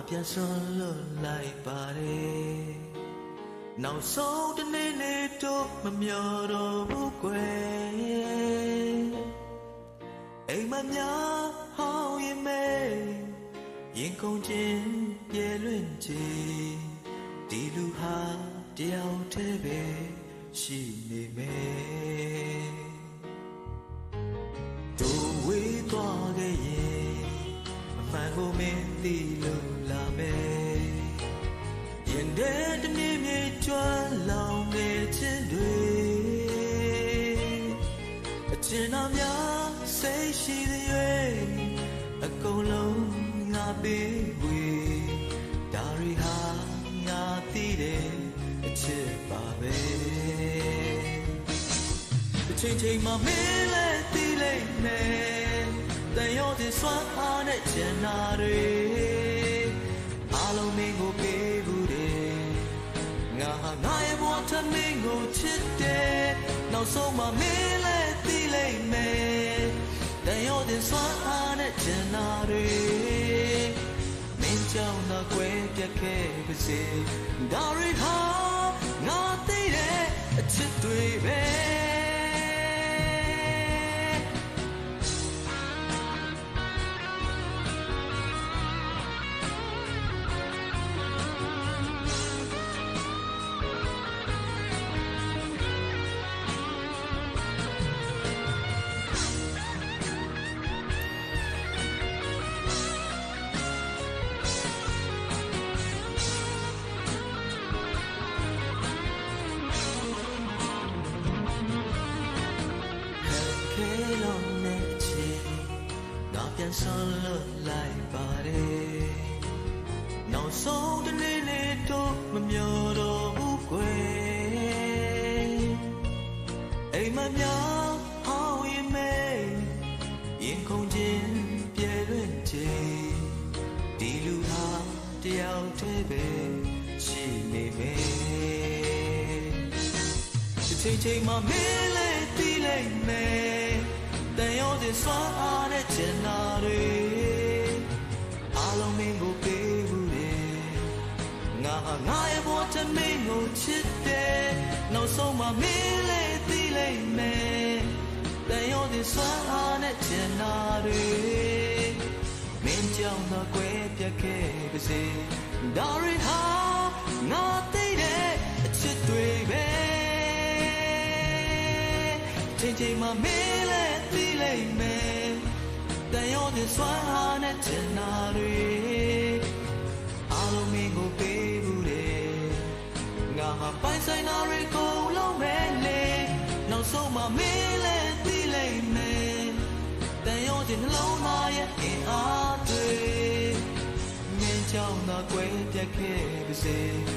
ပြန်စွန့်လွတ်လိုက်ပါတယ်နောက်ဆုံးတစ်နေ့လေးတော့မမျောတော့ဘူးကွယ်အိမ်မများဟောင်းရင်မဲရင်ကုန်ခြင်းပြဲလွင့်ချေဒီလူဟာတယောက်တည်းပဲရှိနေမယ်တို့ဝေးသွားခဲ့ရင်အမှန်ကိုမင်းသိလို့လာမယ်ရင်ထဲတမြင့်မြင့်ကျွမ်းလောင်နေခြင်းတွေအကျဉ်းတော်များစိတ်ရှိသည်အကုန်လုံးငါပေးဝေဒါရီဟာငါသိတယ်အချစ်ပါပဲတစ်ချိန်ချိန်မှမင်းလည်းသိလိမ့်မယ်တန်ရောတဲ့စွမ်းအားနဲ့ကျန်နာတွေအားလုံးမင်းကိုပေးဘူးတယ်ငါဟာငါရဲ့ဘဝထမင်းကိုချစ်တယ်နောက်ဆုံးမှမင်းလည်းသိလိမ့်မယ်တန်ရောတဲ့စွမ်းအားနဲ့ကျန်နာတွေမင်းကြောင့်တော့ကွယ်ပြတ်ခဲ့ပါစေဒါရီဟာငါသိတဲ့အချစ်တွေပဲလုံးနဲ့ချီငါပြန်စွန့်လွတ်လိုက်ပါတယ်နောက်ဆုံးတစ်နေ့လေးတော့မမျောတော့ဘူးကွယ်အိမ်မများဟောင်းရင်မဲရင်ကုန်ခြင်းပြဲလွင့်ချေဒီလူဟာတယောက်တည်းပဲရှိနေမယ်တစ်ချိန်ချိန်မှမင်းလည်းသိလိမ့်မယ်တန်ရောတဲ့စွမ်းအားနဲ့ကျန်နာတွေအားလုံးမင်းကိုပေးဘူးတယ်ငါဟာငါရဲ့ဘဝတမင်းကိုချစ်တယ်နောက်ဆုံးမှမင်းလည်းသိလိမ့်မယ်တန်ရောတဲ့စွမ်းအားနဲ့ကျန်နာတွေမင်းကြောင့်တော့ကွယ်ပြတ်ခဲ့ပါစေဒါရီဟာငါသိတဲ့အချစ်တွေပဲချိန်ချိန်မှမင်းလည်းသိလိမ့်မယ်တန်ရောတဲ့စွမ်းအားနဲ့ကျန်နာတွေအားလုံးမင်းကိုပေးဘူးတယ်ငါဟာပိုင်ဆိုင်နာတွေကုန်လုံးပဲလေနောက်ဆုံးမှမင်းလည်းသိလိမ့်မယ်တန်ရောတဲ့နှလုံးသားရဲ့အင်အားတွေမင်းကြောင့်တော့ကွယ်ပြတ်ခဲ့ပါစေ